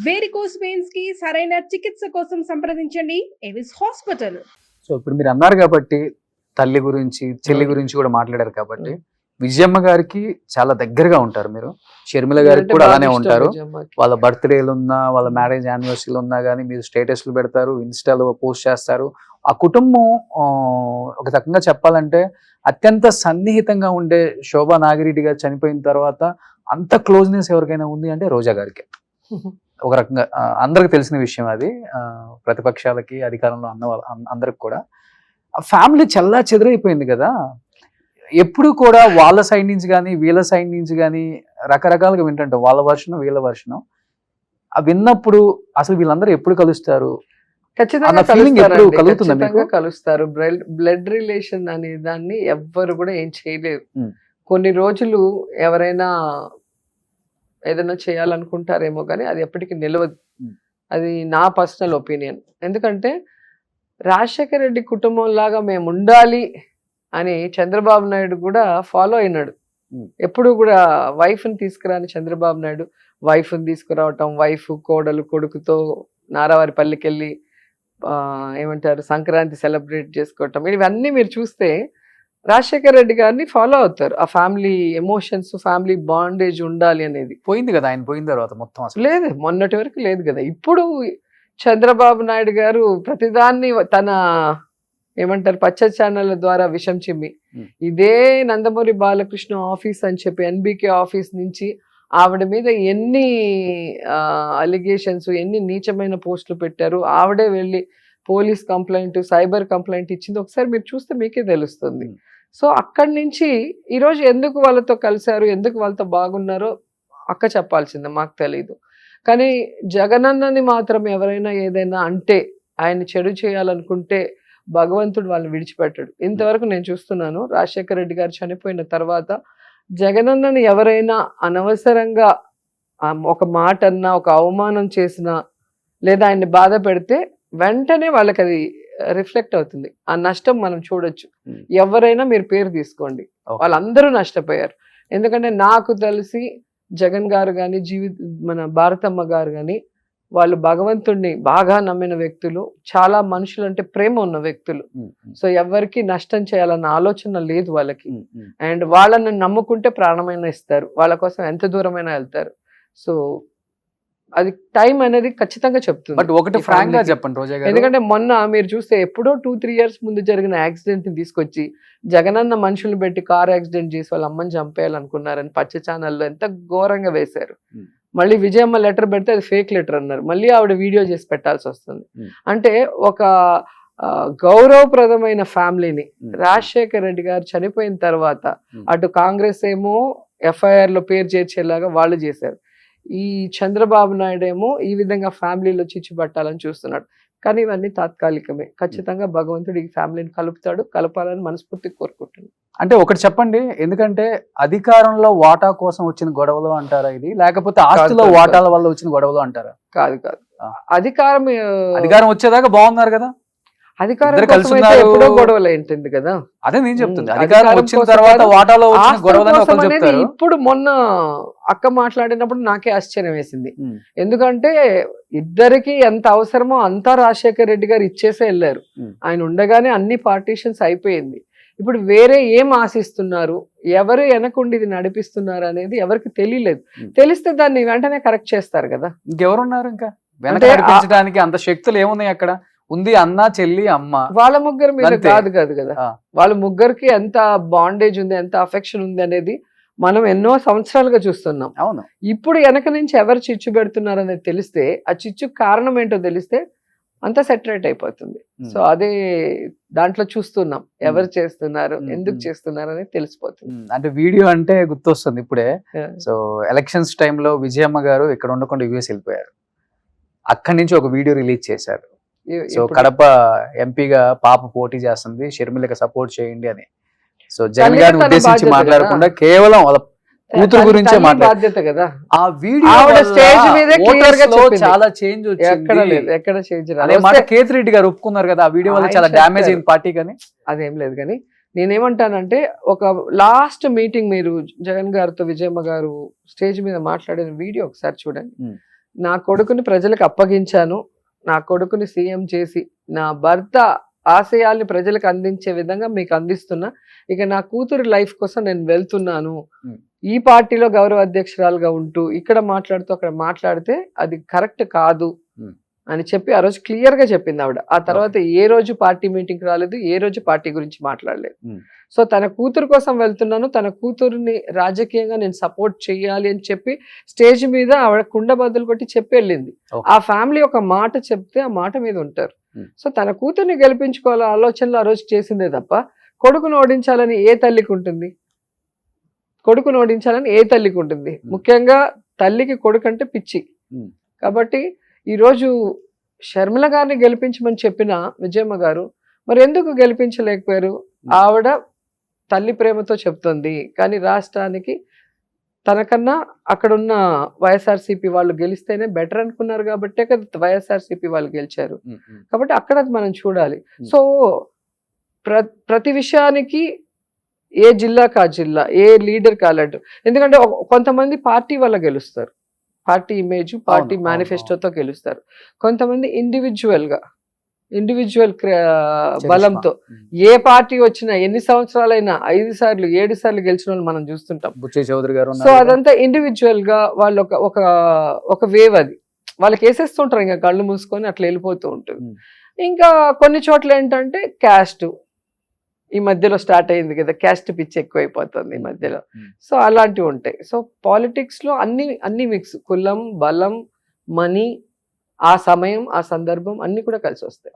Varicose veins కి సరైన చికిత్స కోసం సంప్రదించండి ఎవిస్ హాస్పిటల్. సో ఇప్పుడు మీరు అన్నారు కాబట్టి తల్లి గురించి చెల్లి గురించి కూడా మాట్లాడారు కాబట్టి విజయమ్మ గారికి చాలా దగ్గరగా ఉంటారు మీరు. షర్మిల గారికి కూడా అలానే ఉంటారు. వాళ్ళ బర్త్డేలు ఉన్నా వాళ్ళ మ్యారేజ్ యానివర్సరీలు ఉన్నా కానీ మీరు స్టేటస్లు పెడతారు, ఇన్స్టాలో పోస్ట్ చేస్తారు. ఆ కుటుంబం ఒక రకంగా చెప్పాలంటే అత్యంత సన్నిహితంగా ఉండే శోభా నాగిరెడ్డి గారు చనిపోయిన తర్వాత అంత క్లోజ్నెస్ ఎవరికైనా ఉంది అంటే రోజా గారికి. ఒక రకంగా అందరికి తెలిసిన విషయం అది. ప్రతిపక్షాలకి అధికారంలో అందరికి కూడా ఫ్యామిలీ చల్లా చెదిరైపోయింది కదా. ఎప్పుడు కూడా వాళ్ళ సైడ్ నుంచి కానీ వీళ్ళ సైడ్ నుంచి కానీ రకరకాలుగా వింటుంటాం, వాళ్ళ వర్షను వీళ్ళ వర్షను. విన్నప్పుడు అసలు వీళ్ళందరూ ఎప్పుడు కలుస్తారు? ఖచ్చితంగా కలుస్తారు. బ్లడ్ రిలేషన్ అనే దాన్ని ఎవ్వరు కూడా ఏం చేయలేరు. కొన్ని రోజులు ఎవరైనా ఏదైనా చేయాలనుకుంటారేమో కానీ అది ఎప్పటికీ నిలవదు. అది నా పర్సనల్ ఒపీనియన్. ఎందుకంటే రాజశేఖర రెడ్డి కుటుంబం లాగా మేము ఉండాలి అని చంద్రబాబు నాయుడు కూడా ఫాలో అయినాడు. ఎప్పుడు కూడా వైఫ్ని తీసుకురాని చంద్రబాబు నాయుడు వైఫ్ని తీసుకురావటం, వైఫ్ కోడలు కొడుకుతో నారావారిపల్లికి వెళ్ళి ఏమంటారు సంక్రాంతి సెలబ్రేట్ చేసుకోవటం, ఇవన్నీ మీరు చూస్తే రాజశేఖర రెడ్డి గారిని ఫాలో అవుతారు. ఆ ఫ్యామిలీ ఎమోషన్స్, ఫ్యామిలీ బాండేజ్ ఉండాలి అనేది. పోయింది కదా ఆయన పోయిన తర్వాత మొత్తం అసలు లేదు, మొన్నటి వరకు లేదు కదా. ఇప్పుడు చంద్రబాబు నాయుడు గారు ప్రతిదాన్ని తన ఏమంటారు పచ్చ ఛానళ్ళ ద్వారా విషం చిమ్మి ఇదే నందమూరి బాలకృష్ణ ఆఫీస్ అని చెప్పి ఎన్బికే ఆఫీస్ నుంచి ఆవిడ మీద ఎన్ని అలిగేషన్స్, ఎన్ని నీచమైన పోస్టులు పెట్టారు. ఆవిడే వెళ్ళి పోలీస్ కంప్లైంట్, సైబర్ కంప్లైంట్ ఇచ్చింది. ఒకసారి మీరు చూస్తే మీకే తెలుస్తుంది. సో అక్కడి నుంచి ఈరోజు ఎందుకు వాళ్ళతో కలిశారు, ఎందుకు వాళ్ళతో బాగున్నారో అక్క చెప్పాల్సిందే, మాకు తెలీదు. కానీ జగనన్నని మాత్రం ఎవరైనా ఏదైనా అంటే, ఆయన చెడు చేయాలనుకుంటే భగవంతుడు వాళ్ళని విడిచిపెట్టాడు. ఇంతవరకు నేను చూస్తున్నాను. రాజశేఖర రెడ్డి గారు చనిపోయిన తర్వాత జగనన్నని ఎవరైనా అనవసరంగా ఒక మాట అన్నా, ఒక అవమానం చేసినా, లేదా ఆయన్ని బాధ పెడితే వెంటనే వాళ్ళకి అది రిఫ్లెక్ట్ అవుతుంది. ఆ నష్టం మనం చూడొచ్చు. ఎవరైనా మీరు పేరు తీసుకోండి, వాళ్ళందరూ నష్టపోయారు. ఎందుకంటే నాకు తెలిసి జగన్ గారు కానీ మన భారతమ్మ గారు కానీ వాళ్ళు భగవంతుడిని బాగా నమ్మిన వ్యక్తులు, చాలా మనుషులు అంటే ప్రేమ ఉన్న వ్యక్తులు. సో ఎవరికి నష్టం చేయాలన్న ఆలోచన లేదు వాళ్ళకి. అండ్ వాళ్ళని నమ్ముకుంటే ప్రాణమైనా ఇస్తారు, వాళ్ళ కోసం ఎంత దూరమైనా వెళ్తారు. సో అది టైం అనేది ఖచ్చితంగా చెప్తుంది. బట్ ఒకటి ఫ్రాంక్ గా చెప్పండి రోజా గారు, ఎందుకంటే మొన్న మీరు చూస్తే ఎప్పుడో 2-3 years ముందు జరిగిన యాక్సిడెంట్ ని తీసుకొచ్చి జగనన్న మనుషులు పెట్టి కార్ యాక్సిడెంట్ చేసి వాళ్ళ అమ్మని చంపేయాలనుకున్నారని పచ్చ ఛానల్లో ఎంత ఘోరంగా వేశారు. మళ్ళీ విజయమ్మ లెటర్ పెడితే అది ఫేక్ లెటర్ అన్నారు. మళ్ళీ ఆవిడ వీడియో చేసి పెట్టాల్సి వస్తుంది. అంటే ఒక గౌరవప్రదమైన ఫ్యామిలీని రాజశేఖర రెడ్డి గారు చనిపోయిన తర్వాత అటు కాంగ్రెస్ ఏమో FIR లో పేరు చేర్చేలాగా వాళ్ళు చేశారు. ఈ చంద్రబాబు నాయుడు ఏమో ఈ విధంగా ఫ్యామిలీలో చిచ్చు పట్టాలని చూస్తున్నాడు. కానీ ఇవన్నీ తాత్కాలికమే. ఖచ్చితంగా భగవంతుడు ఈ ఫ్యామిలీని కలపాలని మనస్ఫూర్తిగా కోరుకుంటున్నాను. అంటే ఒకటి చెప్పండి, ఎందుకంటే అధికారంలో వాటా కోసం వచ్చిన గొడవలు అంటారా ఇది, లేకపోతే ఆస్తిలో వాటాల వల్ల వచ్చిన గొడవలు అంటారా? కాదు, అధికారం వచ్చేదాకా బాగున్నారు కదా, అధికారం ఎప్పుడో గొడవలు ఏంటింది కదా. అదే నేను చెప్తుంది, అధికారం వచ్చిన తర్వాత వాటాలో వచ్చిన గొడవలు. ఇప్పుడు మొన్న అక్క మాట్లాడినప్పుడు నాకే ఆశ్చర్యం వేసింది. ఎందుకంటే ఇద్దరికి ఎంత అవసరమో అంతా రాజశేఖర రెడ్డి గారు ఇచ్చేసే వెళ్ళారు. ఆయన ఉండగానే అన్ని పార్టీషన్స్ అయిపోయింది. ఇప్పుడు వేరే ఏం ఆశిస్తున్నారు, ఎవరు వెనకుండి ఇది నడిపిస్తున్నారు అనేది ఎవరికి తెలియలేదు. తెలిస్తే దాన్ని వెంటనే కరెక్ట్ చేస్తారు కదా. ఇంకెవరున్నారు ఇంకా వెనక నడిపించడానికి? అంత శక్తులు ఏమున్నాయి అక్కడ? ఉంది అన్న, చెల్లి, అమ్మ. వాళ్ళ ముగ్గురు మీద కాదు కదా. వాళ్ళ ముగ్గురికి ఎంత బాండేజ్ ఉంది, ఎంత అఫెక్షన్ ఉంది అనేది మనం ఎన్నో సంవత్సరాలుగా చూస్తున్నాం. అవును. ఇప్పుడు వెనక నుంచి ఎవరు చిచ్చు పెడుతున్నారు అనేది తెలిస్తే, ఆ చిచ్చు కారణం ఏంటో తెలిస్తే అంతా సెటరేట్ అయిపోతుంది. సో అదే దాంట్లో చూస్తున్నాం, ఎవరు చేస్తున్నారు, ఎందుకు చేస్తున్నారు అనేది తెలిసిపోతుంది. అంటే వీడియో అంటే గుర్తొస్తుంది ఇప్పుడే. సో ఎలక్షన్స్ టైంలో విజయమ్మ గారు ఇక్కడ ఉండకుండా US వెళ్ళిపోయారు. అక్కడి నుంచి ఒక వీడియో రిలీజ్ చేశారు. సో కడప ఎంపీగా పాప పోటీ చేస్తుంది, షర్మిలకి సపోర్ట్ చేయండి అని. సో జగన్ గారిని ఉద్దేశించి మాట్లాడకుండా కేవలం వాళ్ళ కూతురు గురించే బాధ్యత కదా. ఆ వీడియో స్టేజ్ మీద చాలా చేంజ్ వచ్చింది. ఎక్కడ చేంజ్ కేతిరెడ్డి గారు ఒప్పుకున్నారు కదా, ఆ వీడియో వల్ల చాలా డ్యామేజ్ అయింది పార్టీ. కానీ అదేం లేదు. కానీ నేనేమంటానంటే ఒక లాస్ట్ మీటింగ్ మీరు జగన్ గారితో విజయమ్మ గారు స్టేజ్ మీద మాట్లాడిన వీడియో ఒకసారి చూడండి. నా కొడుకుని ప్రజలకు అప్పగించాను, నా కొడుకుని సీఎం చేసి నా భర్త ఆశయాల్ని ప్రజలకు అందించే విధంగా మీకు అందిస్తున్నా. ఇక నా కూతురు లైఫ్ కోసం నేను వెళ్తున్నాను. ఈ పార్టీలో గౌరవ అధ్యక్షురాలుగా ఉంటూ ఇక్కడ మాట్లాడుతూ అక్కడ మాట్లాడితే అది కరెక్ట్ కాదు అని చెప్పి ఆ రోజు క్లియర్ గా చెప్పింది ఆవిడ. ఆ తర్వాత ఏ రోజు పార్టీ మీటింగ్ రాలేదు, ఏ రోజు పార్టీ గురించి మాట్లాడలేదు. సో తన కూతురు కోసం వెళ్తున్నాను, తన కూతురుని రాజకీయంగా నేను సపోర్ట్ చేయాలి అని చెప్పి స్టేజ్ మీద ఆవిడ కుండ బద్దలు కొట్టి చెప్పి వెళ్ళింది. ఆ ఫ్యామిలీ ఒక మాట చెప్తే ఆ మాట మీద ఉంటారు. సో తన కూతుర్ని గెలిపించుకోవాల ఆలోచనలు ఆ రోజు చేసిందే తప్ప కొడుకును ఓడించాలని ఏ తల్లికి ఉంటుంది? కొడుకును ఓడించాలని ఏ తల్లికి ఉంటుంది? ముఖ్యంగా తల్లికి కొడుకు అంటే పిచ్చి. కాబట్టి ఈరోజు షర్మిల గారిని గెలిపించమని చెప్పిన విజయమ్మ గారు మరి ఎందుకు గెలిపించలేకపోయారు? ఆవిడ తల్లి ప్రేమతో చెప్తుంది, కానీ రాష్ట్రానికి తనకన్నా అక్కడున్న వైఎస్ఆర్సీపీ వాళ్ళు గెలిస్తేనే బెటర్ అనుకున్నారు కాబట్టే కదా వైఎస్ఆర్సీపీ వాళ్ళు గెలిచారు. కాబట్టి అక్కడ మనం చూడాలి. సో ప్రతి విషయానికి ఏ జిల్లాకి ఆ జిల్లా, ఏ లీడర్ కాలడు. ఎందుకంటే కొంతమంది పార్టీ వల్ల గెలుస్తారు, పార్టీ ఇమేజ్, పార్టీ మేనిఫెస్టోతో గెలుస్తారు. కొంతమంది ఇండివిజువల్ బలంతో ఏ పార్టీ వచ్చినా ఎన్ని సంవత్సరాలైనా 5 సార్లు 7 సార్లు గెలిచిన వాళ్ళు మనం చూస్తుంటాం. బుచ్చయ్య చౌదరి గారు. సో అదంతా ఇండివిజువల్ గా వాళ్ళు ఒక వేవ్, అది వాళ్ళకి వేసేస్తుంటారు, ఇంకా కళ్ళు మూసుకొని అట్లా వెళ్ళిపోతూ ఉంటుంది. ఇంకా కొన్ని చోట్ల ఏంటంటే క్యాస్ట్ ఈ మధ్యలో స్టార్ట్ అయింది కదా, క్యాస్ట్ పిచ్చి ఎక్కువైపోతుంది ఈ మధ్యలో. సో అలాంటివి ఉంటాయి. సో పాలిటిక్స్ లో అన్ని మిక్స్, కులం, బలం, మనీ, ఆ సమయం, ఆ సందర్భం అన్ని కూడా కలిసి వస్తాయి.